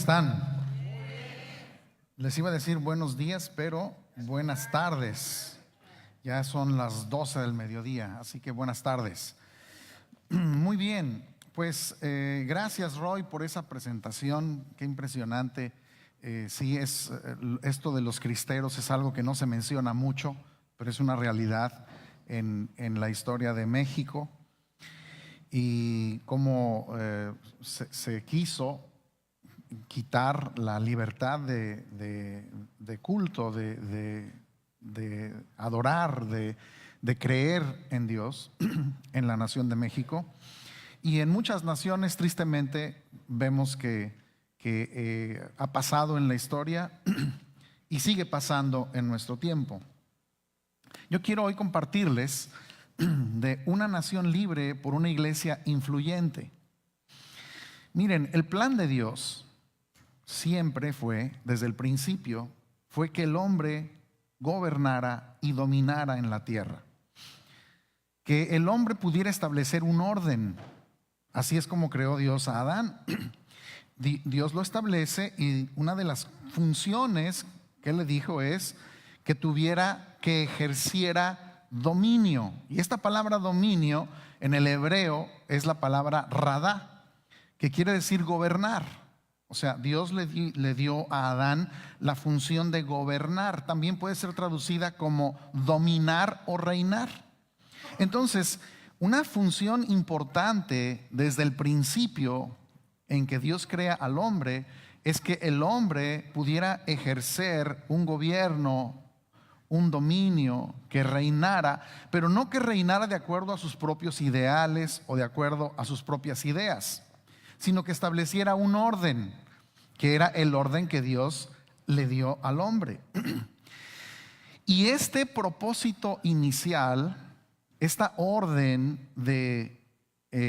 están? Les iba a decir buenos días, pero buenas tardes. Ya son las 12 del mediodía, así que buenas tardes. Muy bien, pues gracias Roy por esa presentación, qué impresionante. Sí, esto de los cristeros es algo que no se menciona mucho, pero es una realidad en la historia de México. Y cómo se quiso quitar la libertad de culto, de adorar, de creer en Dios en la nación de México. Y en muchas naciones, tristemente, vemos que ha pasado en la historia y sigue pasando en nuestro tiempo. Yo quiero hoy compartirles de una nación libre por una iglesia influyente. Miren, el plan de Dios siempre fue, desde el principio, fue que el hombre gobernara y dominara en la tierra. Que el hombre pudiera establecer un orden. Así es como creó Dios a Adán. Dios lo establece y una de las funciones que le dijo es que ejerciera dominio. Y esta palabra dominio en el hebreo es la palabra radá, que quiere decir gobernar. O sea, Dios le dio a Adán la función de gobernar. También puede ser traducida como dominar o reinar. Entonces, una función importante desde el principio en que Dios crea al hombre es que el hombre pudiera ejercer un gobierno, un dominio, que reinara, pero no que reinara de acuerdo a sus propios ideales o de acuerdo a sus propias ideas, sino que estableciera un orden, que era el orden que Dios le dio al hombre. Y este propósito inicial, esta orden de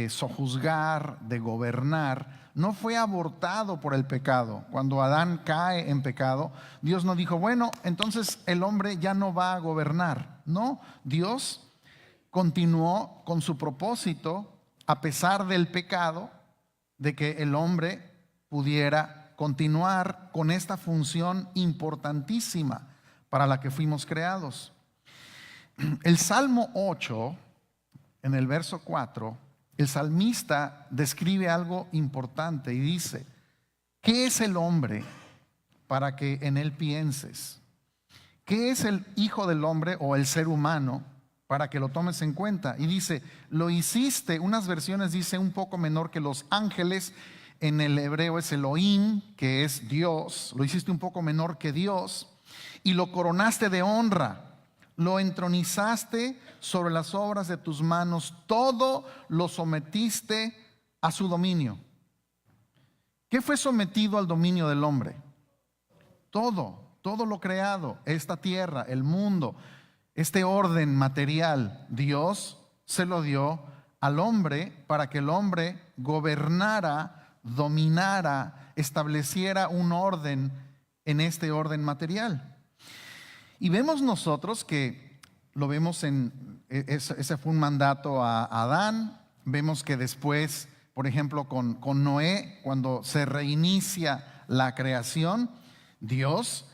sojuzgar, de gobernar, no fue abortado por el pecado. Cuando Adán cae en pecado, Dios no dijo, bueno, entonces el hombre ya no va a gobernar. No, Dios continuó con su propósito a pesar del pecado, de que el hombre pudiera continuar con esta función importantísima para la que fuimos creados. El Salmo 8, en el verso 4, el salmista describe algo importante y dice: ¿qué es el hombre para que en él pienses? ¿Qué es el hijo del hombre o el ser humano para que lo tomes en cuenta? Y dice, lo hiciste, unas versiones dice un poco menor que los ángeles. En el hebreo es Elohim, que es Dios. Lo hiciste un poco menor que Dios y lo coronaste de honra. Lo entronizaste sobre las obras de tus manos. Todo lo sometiste a su dominio. ¿Qué fue sometido al dominio del hombre? Todo lo creado, esta tierra, el mundo, este orden material, Dios se lo dio al hombre para que el hombre gobernara, dominara, estableciera un orden en este orden material. Y vemos nosotros que lo vemos ese fue un mandato a Adán. Vemos que después, por ejemplo, con Noé, cuando se reinicia la creación, Dios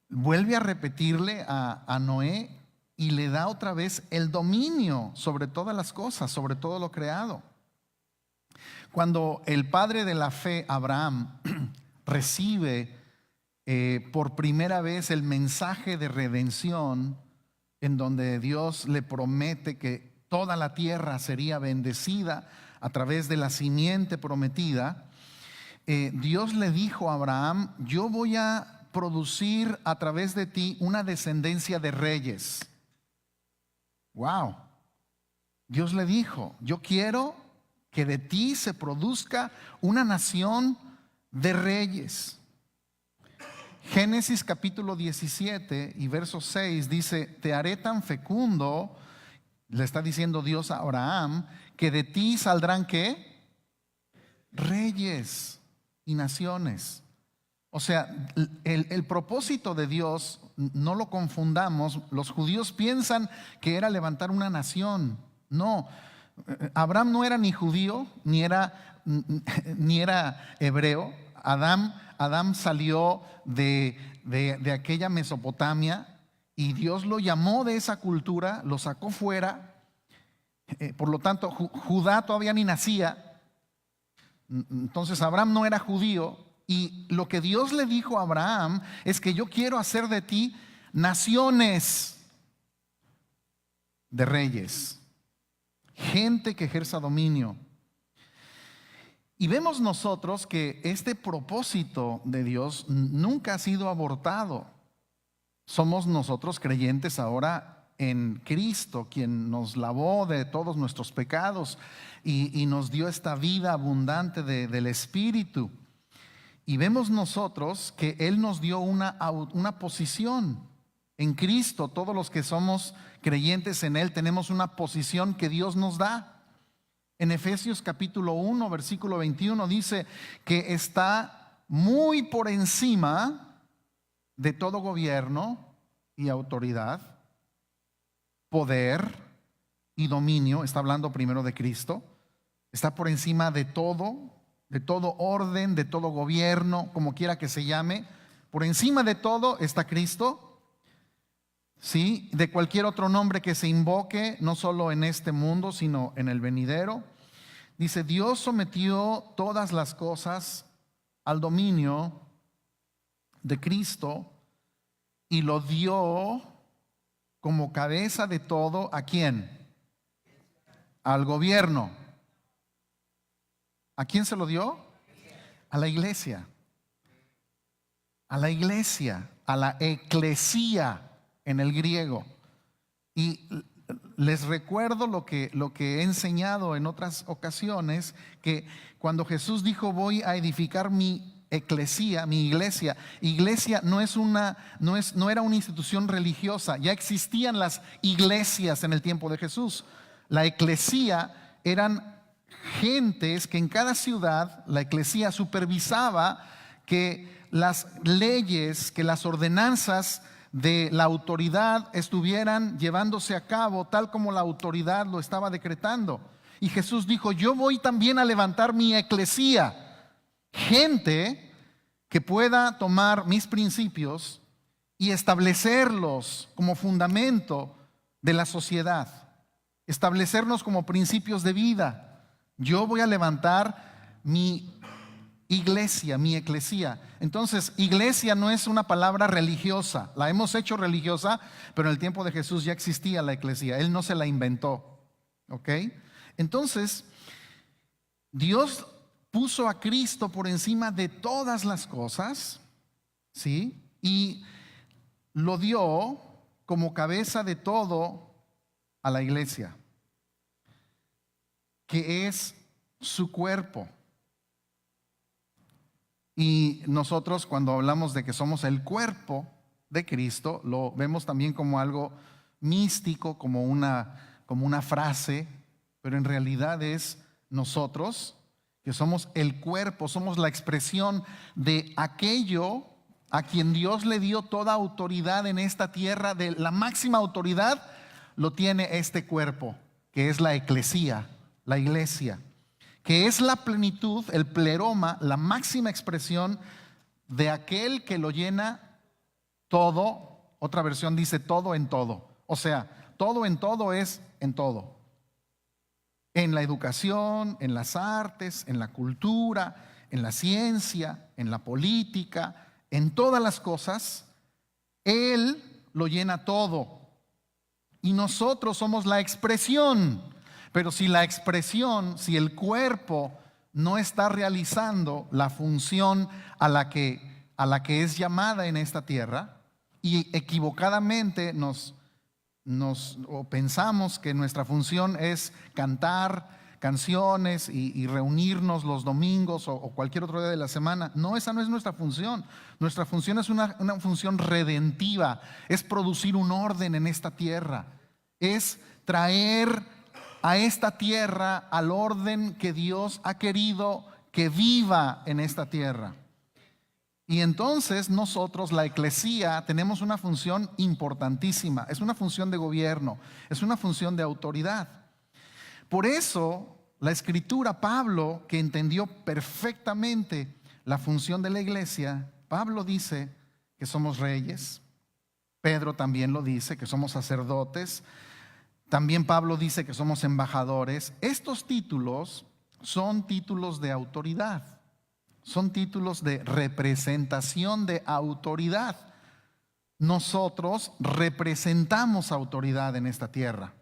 vuelve a repetirle a Noé y le da otra vez el dominio sobre todas las cosas, sobre todo lo creado. Cuando el padre de la fe, Abraham, recibe por primera vez el mensaje de redención, en donde Dios le promete que toda la tierra sería bendecida a través de la simiente prometida, Dios le dijo a Abraham: yo voy a producir a través de ti una descendencia de reyes. Wow. Dios le dijo: yo quiero que de ti se produzca una nación de reyes. Génesis capítulo 17 y verso 6 dice: te haré tan fecundo, le está diciendo Dios a Abraham, que de ti saldrán ¿qué? Reyes y naciones. O sea, el propósito de Dios, no lo confundamos. Los judíos piensan que era levantar una nación. No, Abraham no era ni judío, ni era hebreo. Adán salió de aquella Mesopotamia y Dios lo llamó de esa cultura, lo sacó fuera. Por lo tanto, Judá todavía ni nacía. Entonces Abraham no era judío. Y lo que Dios le dijo a Abraham es que yo quiero hacer de ti naciones de reyes, gente que ejerza dominio. Y vemos nosotros que este propósito de Dios nunca ha sido abortado. Somos nosotros creyentes ahora en Cristo, quien nos lavó de todos nuestros pecados y nos dio esta vida abundante del Espíritu. Y vemos nosotros que Él nos dio una posición en Cristo. Todos los que somos creyentes en Él tenemos una posición que Dios nos da. En Efesios capítulo 1, versículo 21 dice que está muy por encima de todo gobierno y autoridad, poder y dominio. Está hablando primero de Cristo. Está por encima de todo orden, de todo gobierno, como quiera que se llame. Por encima de todo está Cristo. ¿Sí? De cualquier otro nombre que se invoque, no solo en este mundo, sino en el venidero. Dice, Dios sometió todas las cosas al dominio de Cristo y lo dio como cabeza de todo. ¿A quién? Al gobierno. ¿A quién se lo dio? A la iglesia. A la iglesia, a la eclesía en el griego. Y les recuerdo lo que he enseñado en otras ocasiones, que cuando Jesús dijo voy a edificar mi eclesía, mi iglesia, no era una institución religiosa. Ya existían las iglesias en el tiempo de Jesús. La eclesía eran gentes que en cada ciudad la eclesía supervisaba que las leyes, que las ordenanzas de la autoridad estuvieran llevándose a cabo tal como la autoridad lo estaba decretando. Y Jesús dijo, yo voy también a levantar mi eclesía, gente que pueda tomar mis principios y establecerlos como fundamento de la sociedad, establecernos como principios de vida. Yo voy a levantar mi iglesia, mi eclesía. Entonces, iglesia no es una palabra religiosa. La hemos hecho religiosa, pero en el tiempo de Jesús ya existía la eclesía. Él no se la inventó. ¿Ok? Entonces, Dios puso a Cristo por encima de todas las cosas, ¿sí? Y lo dio como cabeza de todo a la iglesia, que es su cuerpo. Y nosotros cuando hablamos de que somos el cuerpo de Cristo, lo vemos también como algo místico, como una frase, pero en realidad es nosotros que somos el cuerpo, somos la expresión de aquello a quien Dios le dio toda autoridad en esta tierra. De la máxima autoridad lo tiene este cuerpo, que es la eclesía, la iglesia, que es la plenitud, el pleroma, la máxima expresión de aquel que lo llena todo. Otra versión dice todo en todo. O sea, todo en todo es en todo. En la educación, en las artes, en la cultura, en la ciencia, en la política, en todas las cosas, Él lo llena todo. Y nosotros somos la expresión. Pero si la expresión, si el cuerpo no está realizando la función a la que es llamada en esta tierra, y equivocadamente o pensamos que nuestra función es cantar canciones y reunirnos los domingos o cualquier otro día de la semana. No, esa no es nuestra función. Nuestra función es una función redentiva, es producir un orden en esta tierra, es traer a esta tierra al orden que Dios ha querido que viva en esta tierra. Y entonces nosotros, la eclesía, tenemos una función importantísima. Es una función de gobierno, es una función de autoridad. Por eso, la Escritura, Pablo, que entendió perfectamente la función de la iglesia, Pablo dice que somos reyes. Pedro también lo dice, que somos sacerdotes. También Pablo dice que somos embajadores. Estos títulos son títulos de autoridad, son títulos de representación de autoridad. Nosotros representamos autoridad en esta tierra.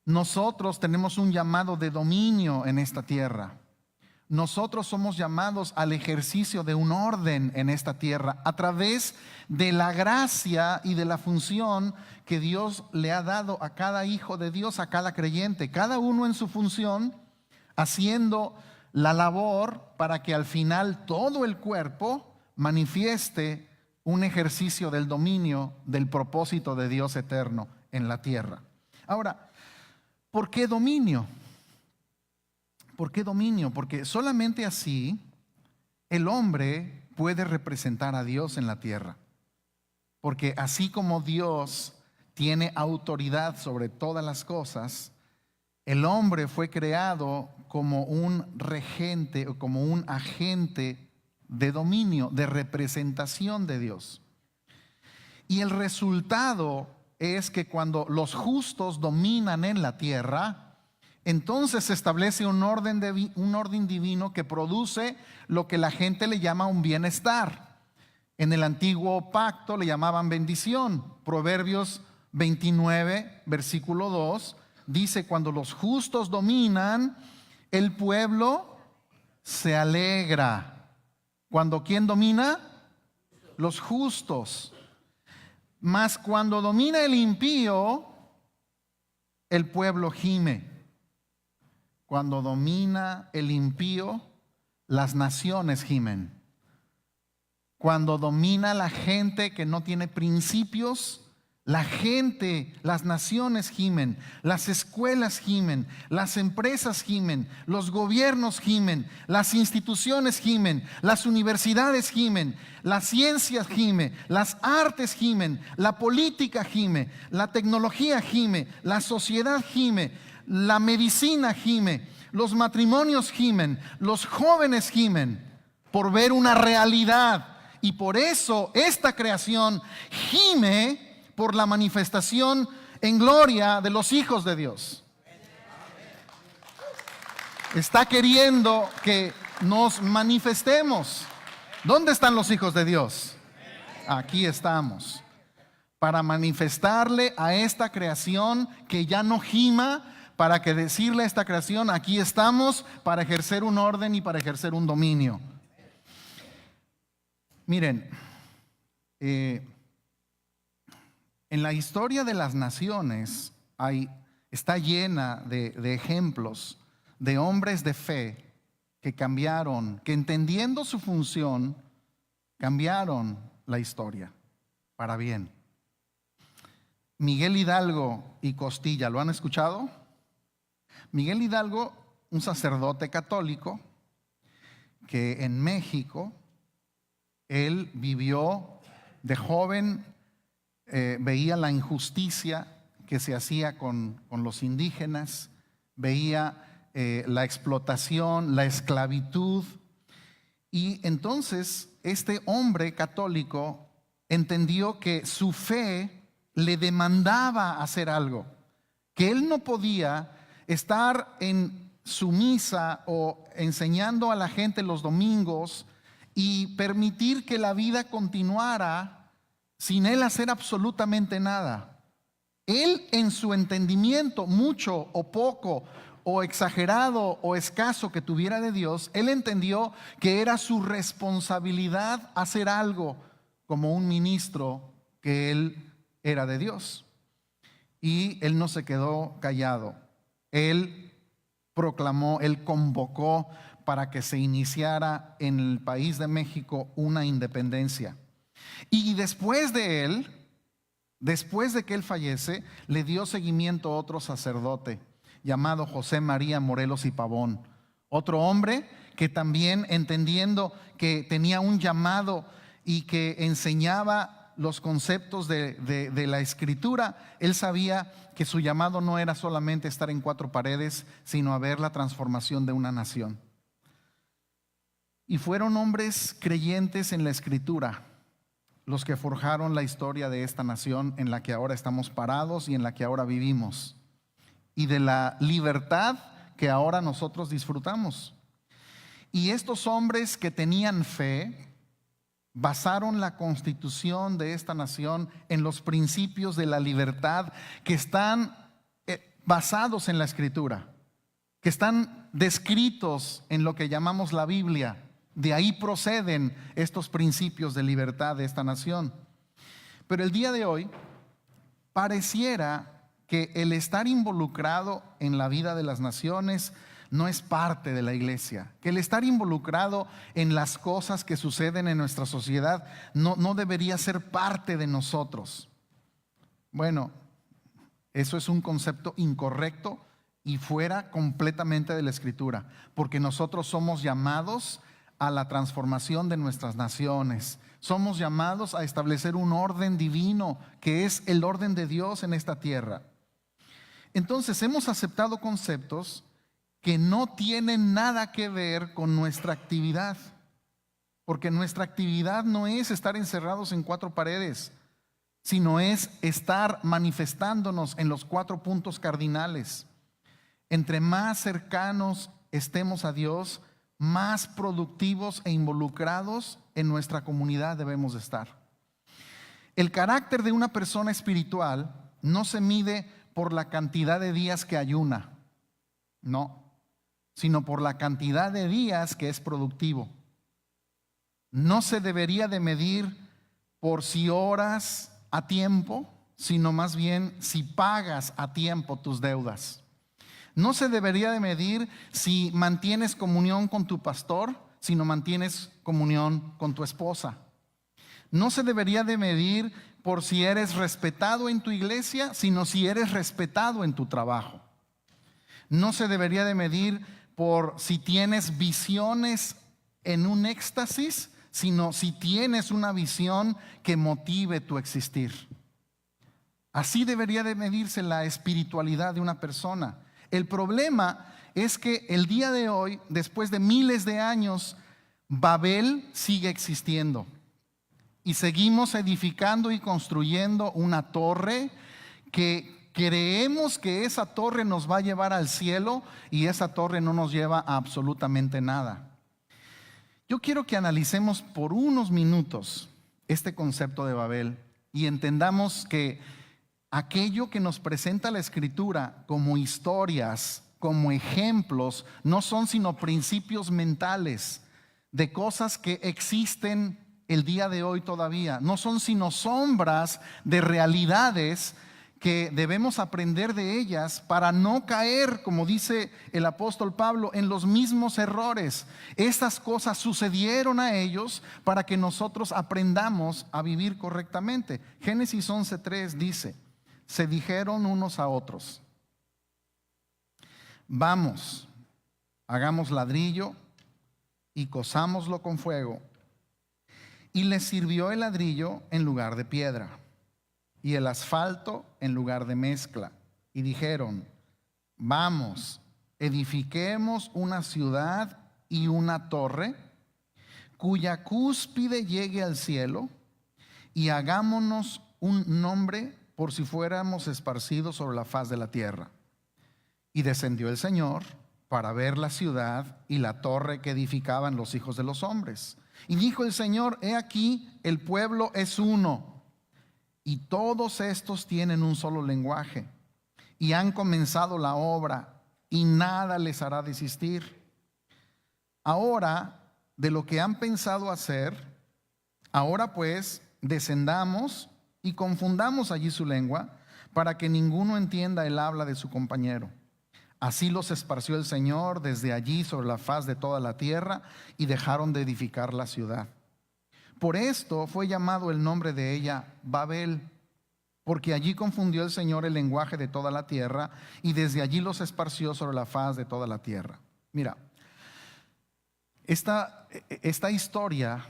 Nosotros tenemos un llamado de dominio en esta tierra. Nosotros somos llamados al ejercicio de un orden en esta tierra a través de la gracia y de la función que Dios le ha dado a cada hijo de Dios, a cada creyente, cada uno en su función, haciendo la labor para que al final todo el cuerpo manifieste un ejercicio del dominio del propósito de Dios eterno en la tierra. Ahora, ¿por qué dominio? ¿Por qué dominio? Porque solamente así el hombre puede representar a Dios en la tierra. Porque así como Dios tiene autoridad sobre todas las cosas, el hombre fue creado como un regente o como un agente de dominio, de representación de Dios. Y el resultado es que cuando los justos dominan en la tierra, entonces se establece un orden divino que produce lo que la gente le llama un bienestar. En el antiguo pacto le llamaban bendición. Proverbios 29, versículo 2, dice: cuando los justos dominan, el pueblo se alegra. ¿Cuando quién domina? Los justos. Mas cuando domina el impío, el pueblo gime. Cuando domina el impío, las naciones gimen. Cuando domina la gente que no tiene principios, la gente, las naciones gimen, las escuelas gimen, las empresas gimen, los gobiernos gimen, las instituciones gimen, las universidades gimen, la ciencia gime, las artes gimen, la política gime, la tecnología gime, la sociedad gime, la medicina gime, los matrimonios gimen, los jóvenes gimen por ver una realidad. Y por eso esta creación gime por la manifestación en gloria de los hijos de Dios. Está queriendo que nos manifestemos. ¿Dónde están los hijos de Dios? Aquí estamos. Para manifestarle a esta creación que ya no gima, para que decirle a esta creación: aquí estamos para ejercer un orden y para ejercer un dominio. Miren, en la historia de las naciones está llena de ejemplos de hombres de fe que cambiaron, que entendiendo su función, cambiaron la historia para bien. Miguel Hidalgo y Costilla, ¿lo han escuchado? Miguel Hidalgo, un sacerdote católico que en México, él vivió de joven, veía la injusticia que se hacía con los indígenas, veía la explotación, la esclavitud, y entonces este hombre católico entendió que su fe le demandaba hacer algo, que él no podía estar en su misa o enseñando a la gente los domingos y permitir que la vida continuara sin él hacer absolutamente nada. Él, en su entendimiento, mucho o poco o exagerado o escaso que tuviera de Dios, él entendió que era su responsabilidad hacer algo como un ministro que él era de Dios. Y él no se quedó callado. Él proclamó, él convocó para que se iniciara en el país de México una independencia. Y después de que él fallece, le dio seguimiento a otro sacerdote llamado José María Morelos y Pavón, otro hombre que también, entendiendo que tenía un llamado y que enseñaba los conceptos de la Escritura, él sabía que su llamado no era solamente estar en cuatro paredes, sino a ver la transformación de una nación. Y fueron hombres creyentes en la Escritura los que forjaron la historia de esta nación en la que ahora estamos parados y en la que ahora vivimos, y de la libertad que ahora nosotros disfrutamos. Y estos hombres que tenían fe basaron la constitución de esta nación en los principios de la libertad que están basados en la Escritura, que están descritos en lo que llamamos la Biblia. De ahí proceden estos principios de libertad de esta nación. Pero el día de hoy pareciera que el estar involucrado en la vida de las naciones no es parte de la iglesia, que el estar involucrado en las cosas que suceden en nuestra sociedad no debería ser parte de nosotros. Bueno, eso es un concepto incorrecto y fuera completamente de la Escritura, porque nosotros somos llamados a la transformación de nuestras naciones. Somos llamados a establecer un orden divino que es el orden de Dios en esta tierra. Entonces hemos aceptado conceptos que no tienen nada que ver con nuestra actividad, porque nuestra actividad no es estar encerrados en cuatro paredes, sino es estar manifestándonos en los 4 puntos cardinales. Entre más cercanos estemos a Dios, más productivos e involucrados en nuestra comunidad debemos de estar. El carácter de una persona espiritual no se mide por la cantidad de días que ayuna, no, sino por la cantidad de días que es productivo. No se debería de medir por si oras a tiempo, sino más bien si pagas a tiempo tus deudas. No se debería de medir si mantienes comunión con tu pastor, sino mantienes comunión con tu esposa. No se debería de medir por si eres respetado en tu iglesia, sino si eres respetado en tu trabajo. No se debería de medir por si tienes visiones en un éxtasis, sino si tienes una visión que motive tu existir. Así debería de medirse la espiritualidad de una persona. El problema es que el día de hoy, después de miles de años, Babel sigue existiendo y seguimos edificando y construyendo una torre que creemos que esa torre nos va a llevar al cielo y esa torre no nos lleva a absolutamente nada. Yo quiero que analicemos por unos minutos este concepto de Babel y entendamos que aquello que nos presenta la Escritura como historias, como ejemplos, no son sino principios mentales de cosas que existen el día de hoy todavía. No son sino sombras de realidades que debemos aprender de ellas para no caer, como dice el apóstol Pablo, en los mismos errores. Estas cosas sucedieron a ellos para que nosotros aprendamos a vivir correctamente. Génesis 11:3 dice: se dijeron unos a otros, vamos, hagamos ladrillo y cozámoslo con fuego. Y les sirvió el ladrillo en lugar de piedra y el asfalto en lugar de mezcla. Y dijeron, vamos, edifiquemos una ciudad y una torre cuya cúspide llegue al cielo y hagámonos un nombre por si fuéramos esparcidos sobre la faz de la tierra. Y descendió el Señor para ver la ciudad y la torre que edificaban los hijos de los hombres. Y dijo el Señor, he aquí, el pueblo es uno, y todos estos tienen un solo lenguaje, y han comenzado la obra, y nada les hará desistir. Ahora, de lo que han pensado hacer, ahora pues, descendamos y confundamos allí su lengua, para que ninguno entienda el habla de su compañero. Así los esparció el Señor desde allí sobre la faz de toda la tierra, y dejaron de edificar la ciudad. Por esto fue llamado el nombre de ella Babel, porque allí confundió el Señor el lenguaje de toda la tierra, y desde allí los esparció sobre la faz de toda la tierra. Mira, esta historia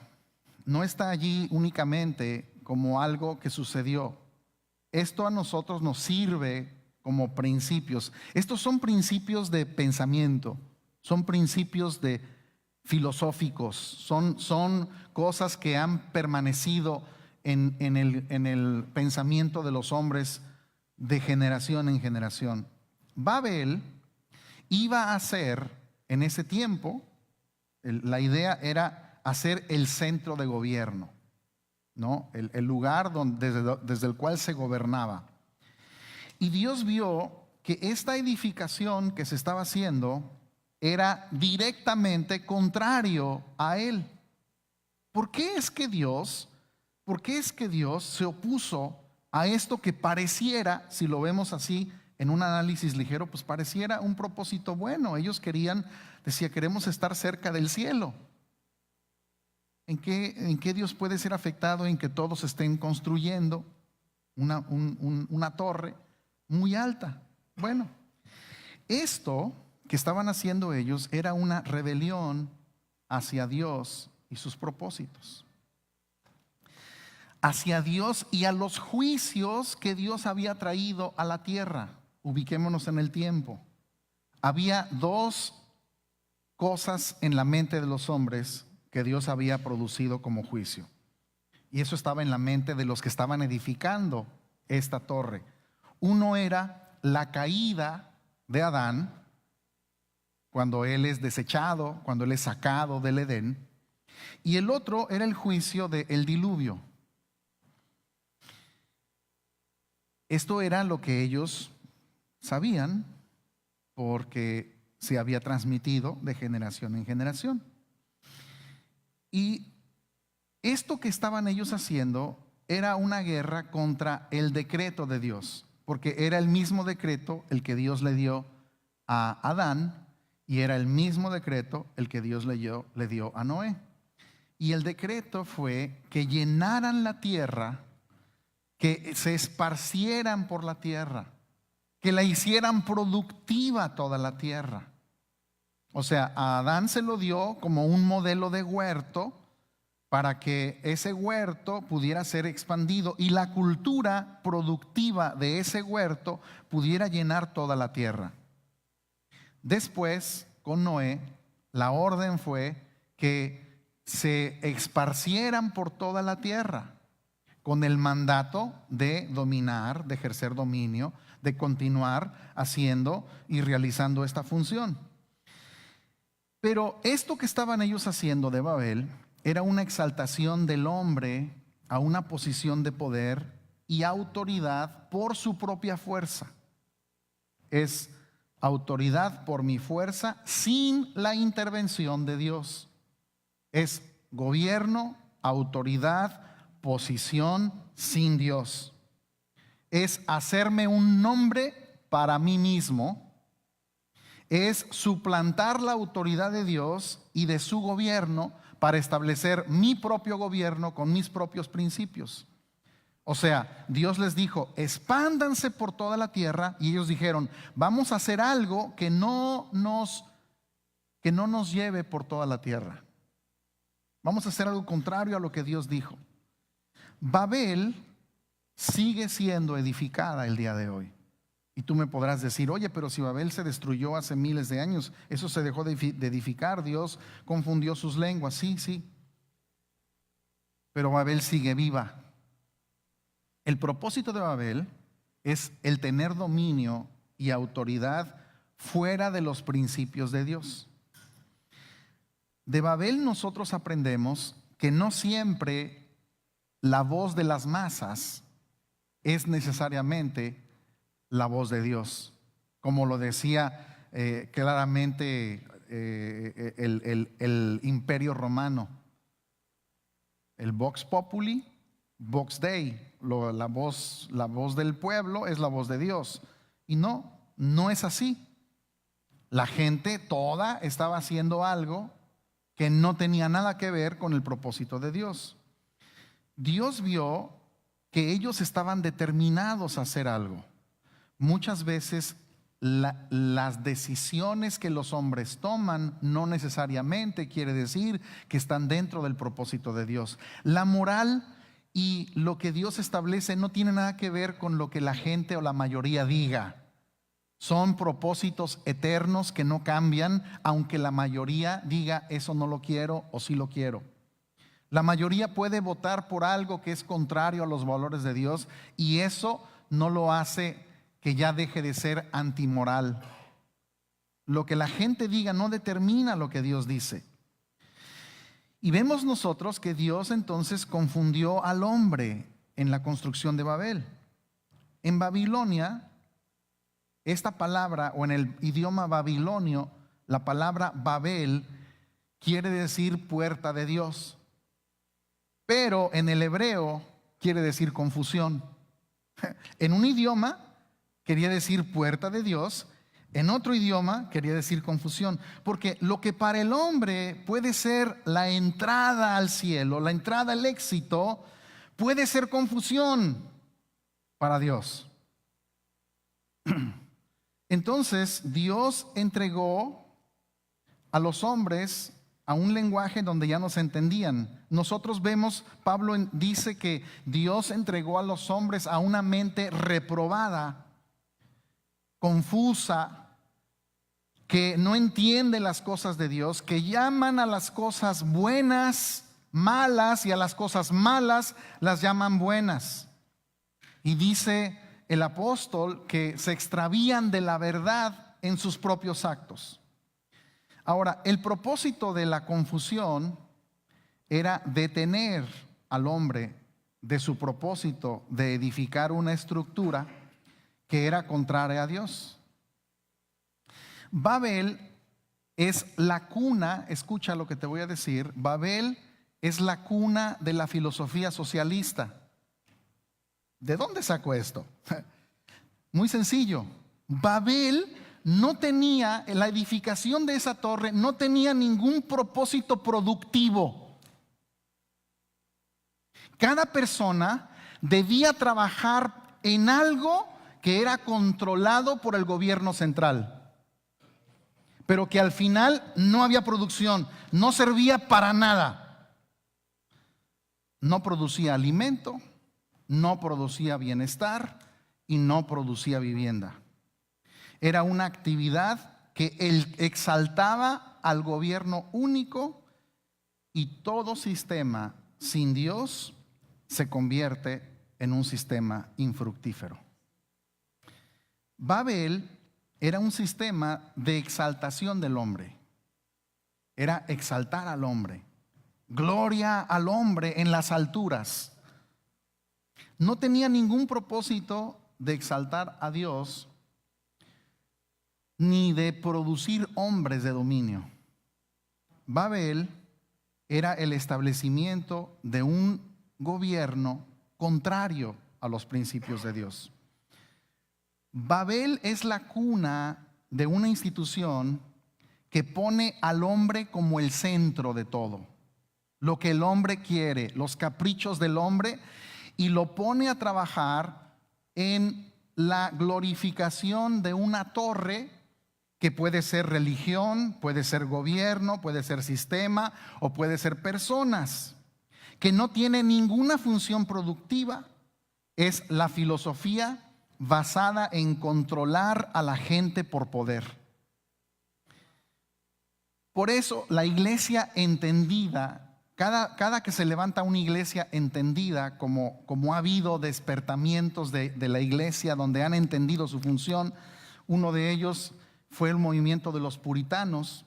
no está allí únicamente como algo que sucedió. Esto a nosotros nos sirve como principios. Estos son principios de pensamiento, son principios filosóficos, son cosas que han permanecido en el pensamiento de los hombres de generación en generación. Babel iba a ser, en ese tiempo, la idea era hacer el centro de gobierno, ¿no? El lugar desde el cual se gobernaba. Y Dios vio que esta edificación que se estaba haciendo era directamente contrario a Él. ¿Por qué es que Dios se opuso a esto que pareciera, si lo vemos así en un análisis ligero, pues pareciera un propósito bueno? Ellos queremos estar cerca del cielo. ¿En qué Dios puede ser afectado en que todos estén construyendo una torre muy alta? Bueno, esto que estaban haciendo ellos era una rebelión hacia Dios y sus propósitos, hacia Dios y a los juicios que Dios había traído a la tierra. Ubiquémonos en el tiempo. Había dos cosas en la mente de los hombres que Dios había producido como juicio, y eso estaba en la mente de los que estaban edificando esta torre. Uno era la caída de Adán, cuando él es desechado, cuando él es sacado del Edén, y el otro era el juicio del diluvio. Esto era lo que ellos sabían porque se había transmitido de generación en generación. Y esto que estaban ellos haciendo era una guerra contra el decreto de Dios, porque era el mismo decreto el que Dios le dio a Adán, y era el mismo decreto el que Dios le dio a Noé. Y el decreto fue que llenaran la tierra, que se esparcieran por la tierra, que la hicieran productiva toda la tierra. O sea, a Adán se lo dio como un modelo de huerto para que ese huerto pudiera ser expandido y la cultura productiva de ese huerto pudiera llenar toda la tierra. Después, con Noé, la orden fue que se esparcieran por toda la tierra, con el mandato de dominar, de ejercer dominio, de continuar haciendo y realizando esta función. Pero esto que estaban ellos haciendo de Babel era una exaltación del hombre a una posición de poder y autoridad por su propia fuerza. Es autoridad por mi fuerza sin la intervención de Dios. Es gobierno, autoridad, posición sin Dios. Es hacerme un nombre para mí mismo. Es suplantar la autoridad de Dios y de su gobierno para establecer mi propio gobierno con mis propios principios. O sea, Dios les dijo, expándanse por toda la tierra, y ellos dijeron, vamos a hacer algo que no nos lleve por toda la tierra. Vamos a hacer algo contrario a lo que Dios dijo. Babel sigue siendo edificada el día de hoy. Y tú me podrás decir, oye, pero si Babel se destruyó hace miles de años, eso se dejó de edificar, Dios confundió sus lenguas. Sí, pero Babel sigue viva. El propósito de Babel es el tener dominio y autoridad fuera de los principios de Dios. De Babel nosotros aprendemos que no siempre la voz de las masas es necesariamente la voz de Dios, como lo decía claramente el Imperio Romano. El Vox Populi, Vox Dei, la voz del pueblo es la voz de Dios. Y no es así. La gente toda estaba haciendo algo que no tenía nada que ver con el propósito de Dios. Dios vio que ellos estaban determinados a hacer algo. Muchas veces las decisiones que los hombres toman no necesariamente quiere decir que están dentro del propósito de Dios. La moral y lo que Dios establece no tiene nada que ver con lo que la gente o la mayoría diga. Son propósitos eternos que no cambian, aunque la mayoría diga eso no lo quiero o sí lo quiero. La mayoría puede votar por algo que es contrario a los valores de Dios y eso no lo hace que ya deje de ser antimoral. Lo que la gente diga no determina lo que Dios dice. Y vemos nosotros que Dios entonces confundió al hombre en la construcción de Babel. En Babilonia, esta palabra, o en el idioma babilonio, la palabra Babel quiere decir puerta de Dios. Pero en el hebreo quiere decir confusión. En un idioma quería decir puerta de Dios, en otro idioma quería decir confusión. Porque lo que para el hombre puede ser la entrada al cielo, la entrada al éxito, puede ser confusión para Dios. Entonces Dios entregó a los hombres a un lenguaje donde ya no se entendían. Nosotros vemos, Pablo dice que Dios entregó a los hombres a una mente reprobada, confusa, que no entiende las cosas de Dios, que llaman a las cosas buenas malas y a las cosas malas las llaman buenas. Y dice el apóstol que se extravían de la verdad en sus propios actos. Ahora, el propósito de la confusión era detener al hombre de su propósito de edificar una estructura que era contraria a Dios. Babel es la cuna, escucha lo que te voy a decir, Babel es la cuna de la filosofía socialista. ¿De dónde sacó esto? Muy sencillo. Babel no tenía, la edificación de esa torre no tenía ningún propósito productivo. Cada persona debía trabajar en algo que era controlado por el gobierno central, pero que al final no había producción, no servía para nada. No producía alimento, no producía bienestar y no producía vivienda. Era una actividad que exaltaba al gobierno único, y todo sistema sin Dios se convierte en un sistema infructífero. Babel era un sistema de exaltación del hombre. Era exaltar al hombre. Gloria al hombre en las alturas. No tenía ningún propósito de exaltar a Dios ni de producir hombres de dominio. Babel era el establecimiento de un gobierno contrario a los principios de Dios. Babel es la cuna de una institución que pone al hombre como el centro de todo. Lo que el hombre quiere, los caprichos del hombre, y lo pone a trabajar en la glorificación de una torre que puede ser religión, puede ser gobierno, puede ser sistema o puede ser personas, que no tiene ninguna función productiva. Es la filosofía basada en controlar a la gente por poder. Por eso la iglesia entendida, cada que se levanta una iglesia entendida, como ha habido despertamientos de la iglesia donde han entendido su función, uno de ellos fue el movimiento de los puritanos,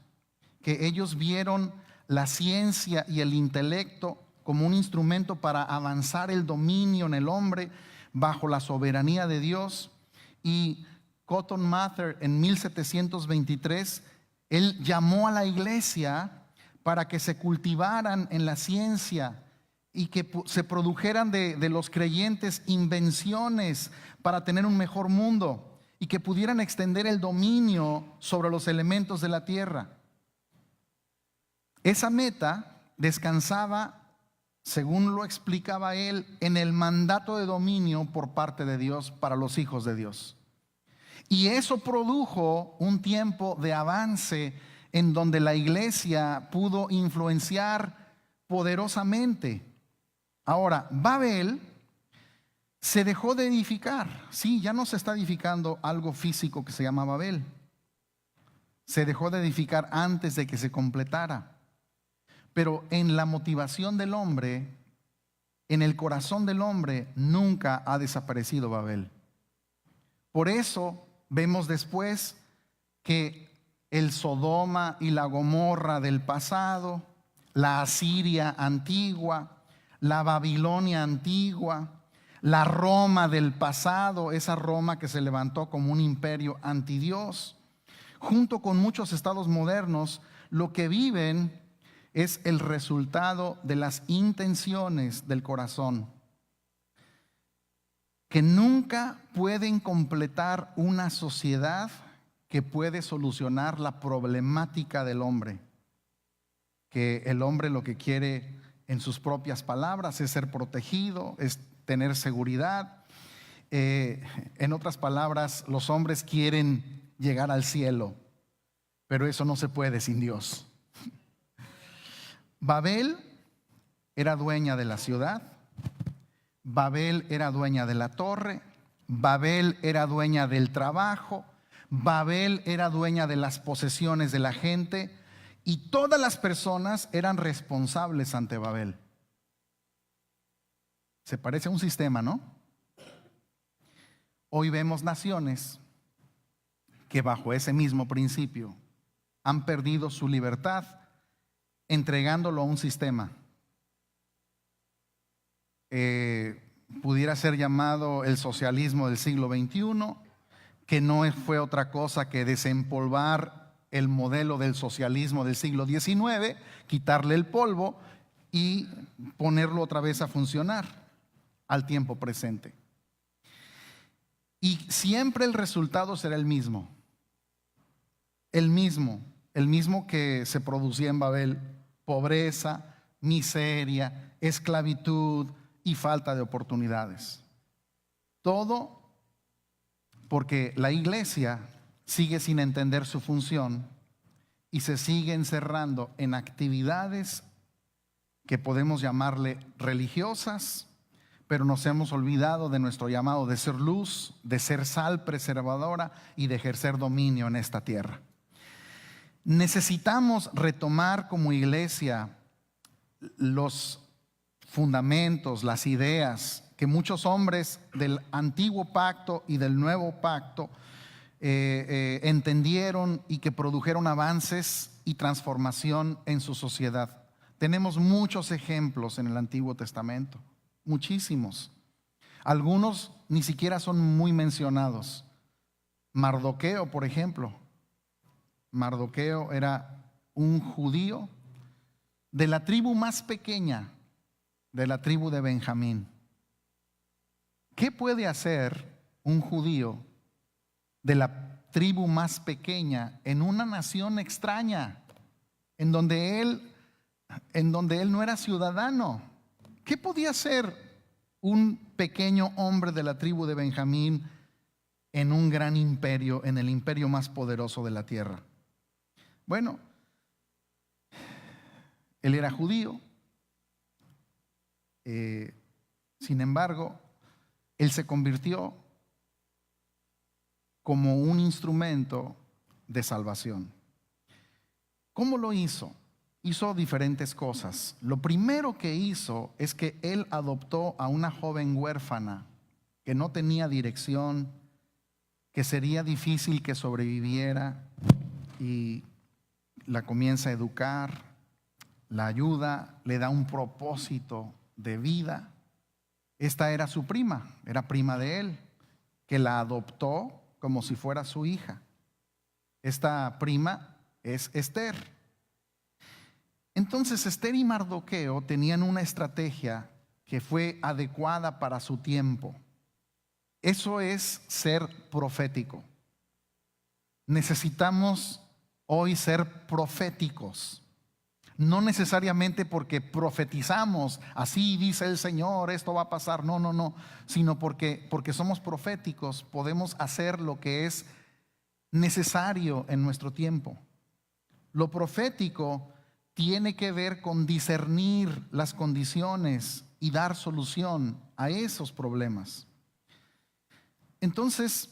que ellos vieron la ciencia y el intelecto como un instrumento para avanzar el dominio en el hombre bajo la soberanía de Dios. Y Cotton Mather en 1723, él llamó a la iglesia para que se cultivaran en la ciencia y que se produjeran de los creyentes invenciones para tener un mejor mundo y que pudieran extender el dominio sobre los elementos de la tierra. Esa meta descansaba, según lo explicaba él, en el mandato de dominio por parte de Dios para los hijos de Dios. Y eso produjo un tiempo de avance en donde la iglesia pudo influenciar poderosamente Ahora, Babel se dejó de edificar. Sí, ya no se está edificando algo físico que se llama Babel. Se dejó de edificar antes de que se completara. Pero en la motivación del hombre, en el corazón del hombre, nunca ha desaparecido Babel. Por eso vemos después que el Sodoma y la Gomorra del pasado, la Asiria antigua, la Babilonia antigua, la Roma del pasado, esa Roma que se levantó como un imperio antidios, junto con muchos estados modernos, lo que viven es el resultado de las intenciones del corazón, que nunca pueden completar una sociedad que puede solucionar la problemática del hombre. Que el hombre lo que quiere, en sus propias palabras, es ser protegido, es tener seguridad. En otras palabras, los hombres quieren llegar al cielo, pero eso no se puede sin Dios. Babel era dueña de la ciudad, Babel era dueña de la torre, Babel era dueña del trabajo, Babel era dueña de las posesiones de la gente, y todas las personas eran responsables ante Babel. Se parece a un sistema, ¿no? Hoy vemos naciones que bajo ese mismo principio han perdido su libertad, entregándolo a un sistema. Pudiera ser llamado el socialismo del siglo XXI, que no fue otra cosa que desempolvar el modelo del socialismo del siglo XIX, quitarle el polvo y ponerlo otra vez a funcionar al tiempo presente. Y siempre el resultado será el mismo que se producía en Babel: pobreza, miseria, esclavitud y falta de oportunidades. Todo porque la iglesia sigue sin entender su función y se sigue encerrando en actividades que podemos llamarle religiosas, pero nos hemos olvidado de nuestro llamado de ser luz, de ser sal preservadora y de ejercer dominio en esta tierra. Necesitamos retomar como iglesia los fundamentos, las ideas que muchos hombres del antiguo pacto y del nuevo pacto entendieron y que produjeron avances y transformación en su sociedad. Tenemos muchos ejemplos en el Antiguo Testamento, muchísimos. Algunos ni siquiera son muy mencionados. Mardoqueo, por ejemplo. Mardoqueo era un judío de la tribu más pequeña, de la tribu de Benjamín. ¿Qué puede hacer un judío de la tribu más pequeña en una nación extraña, en donde él no era ciudadano? ¿Qué podía hacer un pequeño hombre de la tribu de Benjamín en un gran imperio, en el imperio más poderoso de la tierra? Bueno, él era judío. Sin embargo, él se convirtió como un instrumento de salvación. ¿Cómo lo hizo? Hizo diferentes cosas. Lo primero que hizo es que él adoptó a una joven huérfana que no tenía dirección, que sería difícil que sobreviviera, y la comienza a educar, la ayuda, le da un propósito de vida. Esta era su prima, era prima de él, que la adoptó como si fuera su hija. Esta prima es Esther. Entonces Esther y Mardoqueo tenían una estrategia que fue adecuada para su tiempo. Eso es ser profético. Necesitamos hoy ser proféticos. No necesariamente porque profetizamos, así dice el Señor, esto va a pasar. No, sino porque somos proféticos, podemos hacer lo que es necesario en nuestro tiempo. Lo profético tiene que ver con discernir las condiciones y dar solución a esos problemas. Entonces,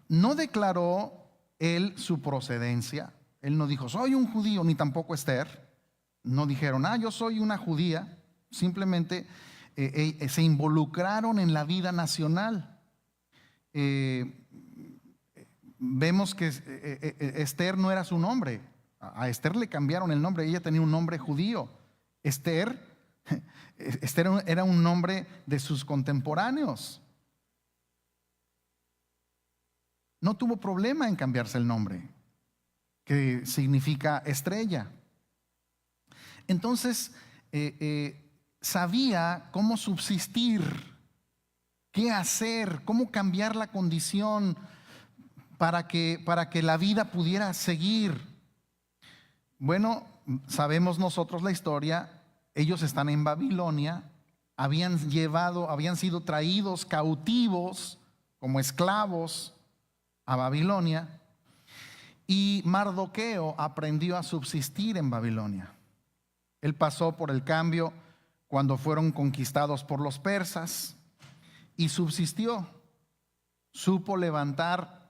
no declaró él su procedencia. Él no dijo, soy un judío, ni tampoco Esther. No dijeron, yo soy una judía. Simplemente se involucraron en la vida nacional. Vemos que Esther no era su nombre. A Esther le cambiaron el nombre. Ella tenía un nombre judío. Esther era un nombre de sus contemporáneos. No tuvo problema en cambiarse el nombre, que significa estrella. Entonces, sabía cómo subsistir, qué hacer, cómo cambiar la condición para que la vida pudiera seguir. Bueno, sabemos nosotros la historia. Ellos están en Babilonia, habían sido traídos cautivos como esclavos a Babilonia, y Mardoqueo aprendió a subsistir en Babilonia. Él pasó por el cambio cuando fueron conquistados por los persas y subsistió. Supo levantar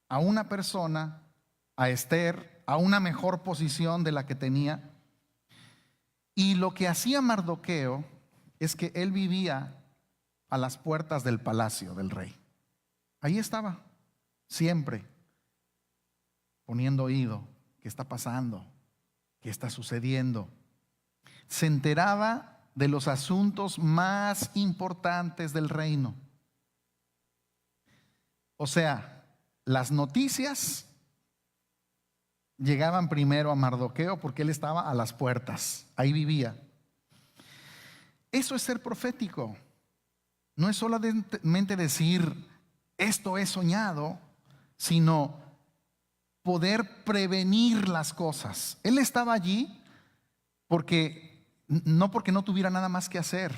a una persona, a Esther, a una mejor posición de la que tenía. Y lo que hacía Mardoqueo es que él vivía a las puertas del palacio del rey. Ahí estaba, siempre, poniendo oído. ¿Qué está pasando? ¿Qué está sucediendo? Se enteraba de los asuntos más importantes del reino. O sea, las noticias llegaban primero a Mardoqueo porque él estaba a las puertas, ahí vivía. Eso es ser profético. No es solamente decir esto he soñado, sino poder prevenir las cosas. Él estaba allí no porque no tuviera nada más que hacer,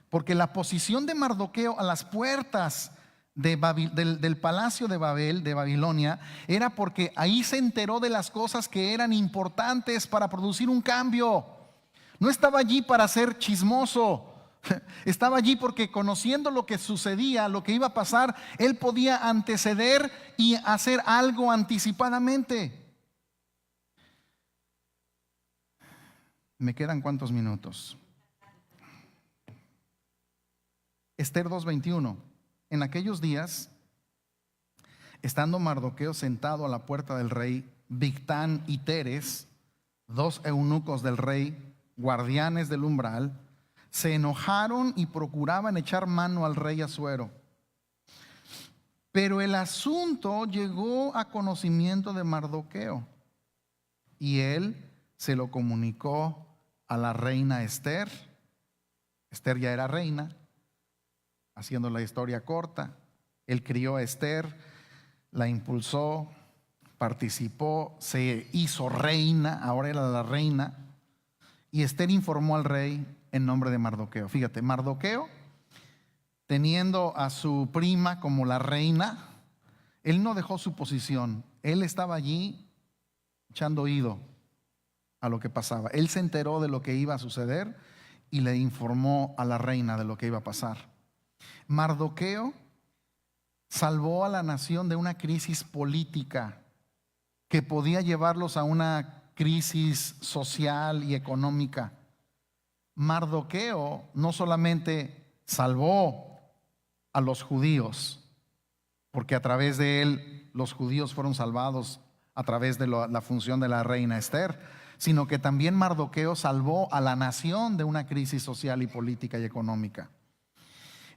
porque la posición de Mardoqueo a las puertas del palacio de Babilonia, era porque ahí se enteró de las cosas que eran importantes para producir un cambio. No estaba allí para ser chismoso. Estaba allí porque, conociendo lo que sucedía, lo que iba a pasar, él podía anteceder y hacer algo anticipadamente. ¿Me quedan cuántos minutos? Esther 2:21. En aquellos días, estando Mardoqueo sentado a la puerta del rey, Bigtán y Teres, dos eunucos del rey, guardianes del umbral, se enojaron y procuraban echar mano al rey Asuero. Pero el asunto llegó a conocimiento de Mardoqueo, y él se lo comunicó a la reina Esther. Esther ya era reina. Haciendo la historia corta, él crió a Esther, la impulsó, participó, se hizo reina, ahora era la reina. Y Esther informó al rey en nombre de Mardoqueo. Fíjate, Mardoqueo, teniendo a su prima como la reina, él no dejó su posición. Él estaba allí echando oído a lo que pasaba. Él se enteró de lo que iba a suceder y le informó a la reina de lo que iba a pasar. Mardoqueo salvó a la nación de una crisis política que podía llevarlos a una crisis social y económica. Mardoqueo no solamente salvó a los judíos, porque a través de él los judíos fueron salvados a través de la función de la reina Esther, sino que también Mardoqueo salvó a la nación de una crisis social y política y económica.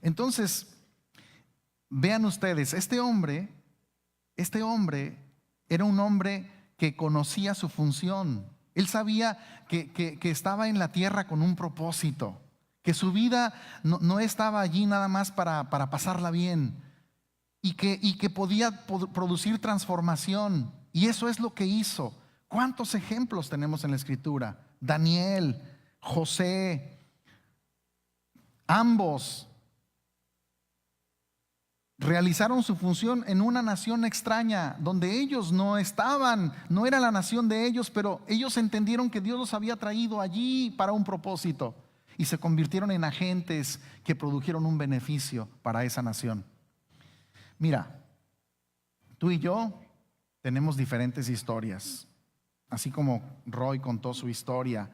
Entonces, vean ustedes, este hombre era un hombre que conocía su función. Él sabía que estaba en la tierra con un propósito, que su vida no estaba allí nada más para pasarla bien, y que podía producir transformación. Y eso es lo que hizo. ¿Cuántos ejemplos tenemos en la Escritura? Daniel, José, ambos realizaron su función en una nación extraña, donde ellos no estaban, no era la nación de ellos, pero ellos entendieron que Dios los había traído allí para un propósito. y se convirtieron en agentes que produjeron un beneficio para esa nación. Mira, tú y yo tenemos diferentes historias, así como Roy contó su historia.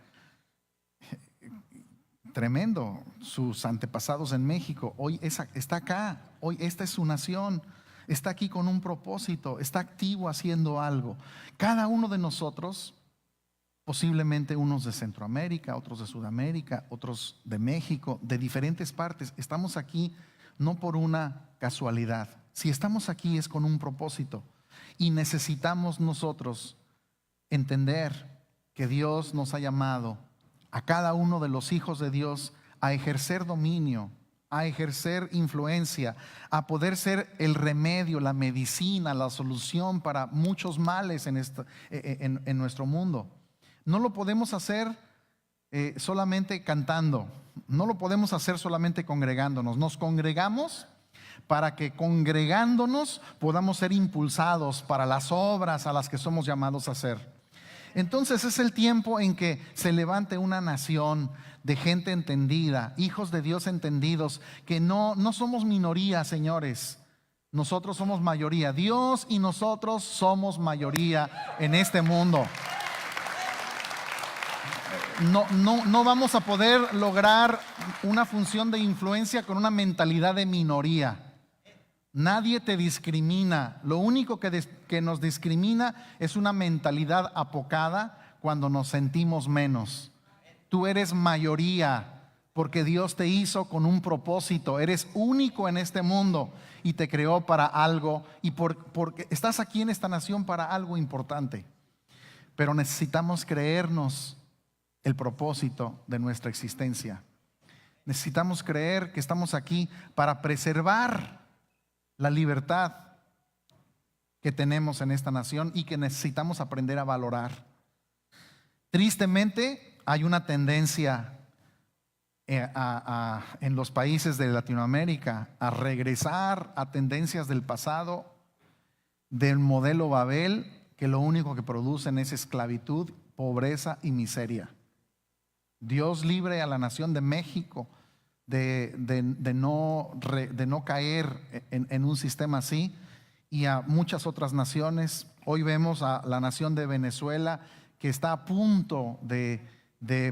Tremendo, sus antepasados en México, hoy está acá, hoy esta es su nación, está aquí con un propósito, está activo haciendo algo. Cada uno de nosotros, posiblemente unos de Centroamérica, otros de Sudamérica, otros de México, de diferentes partes, estamos aquí no por una casualidad. Si estamos aquí es con un propósito y necesitamos nosotros entender que Dios nos ha llamado a cada uno de los hijos de Dios a ejercer dominio, a ejercer influencia, a poder ser el remedio, la medicina, la solución para muchos males en nuestro mundo. No lo podemos hacer solamente cantando, no lo podemos hacer solamente congregándonos. Nos congregamos para que congregándonos podamos ser impulsados para las obras a las que somos llamados a hacer. Entonces es el tiempo en que se levante una nación de gente entendida, hijos de Dios entendidos, que no somos minoría, señores. Nosotros somos mayoría. Dios y nosotros somos mayoría en este mundo. No vamos a poder lograr una función de influencia con una mentalidad de minoría. Nadie te discrimina. Lo único que nos discrimina es una mentalidad apocada cuando nos sentimos menos. Tú eres mayoría porque Dios te hizo con un propósito. Eres único en este mundo y te creó para algo, y porque estás aquí en esta nación para algo importante. Pero necesitamos creernos el propósito de nuestra existencia. Necesitamos creer que estamos aquí para preservar la libertad que tenemos en esta nación y que necesitamos aprender a valorar. Tristemente, hay una tendencia en los países de Latinoamérica a regresar a tendencias del pasado, del modelo Babel, que lo único que producen es esclavitud, pobreza y miseria. Dios libre a la nación de México de no caer en un sistema así, y a muchas otras naciones. Hoy vemos a la nación de Venezuela que está a punto de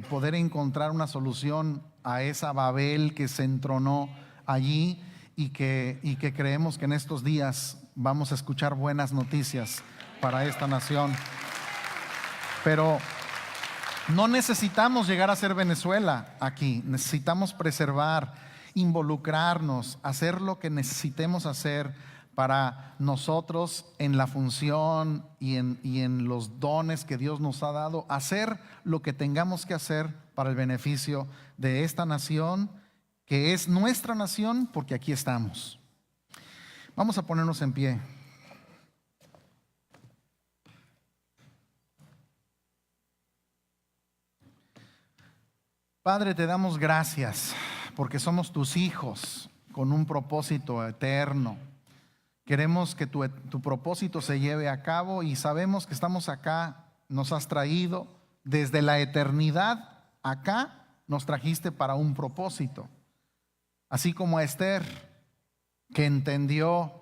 poder encontrar una solución a esa Babel que se entronó allí, y que creemos que en estos días vamos a escuchar buenas noticias para esta nación. Pero no necesitamos llegar a ser Venezuela aquí. Necesitamos preservar, involucrarnos, hacer lo que necesitemos hacer para nosotros en la función y en los dones que Dios nos ha dado, hacer lo que tengamos que hacer para el beneficio de esta nación, que es nuestra nación, porque aquí estamos. Vamos a ponernos en pie. Padre, te damos gracias porque somos tus hijos con un propósito eterno. Queremos que tu propósito se lleve a cabo, y sabemos que estamos acá, nos has traído desde la eternidad acá, nos trajiste para un propósito. Así como a Esther, que entendió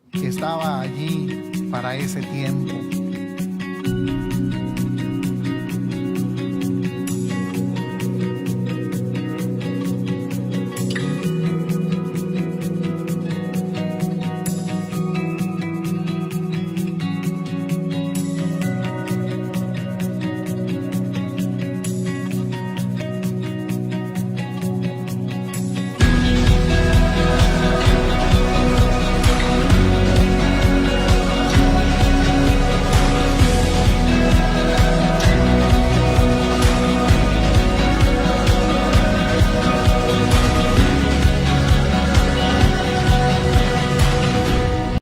que estaba allí para ese tiempo.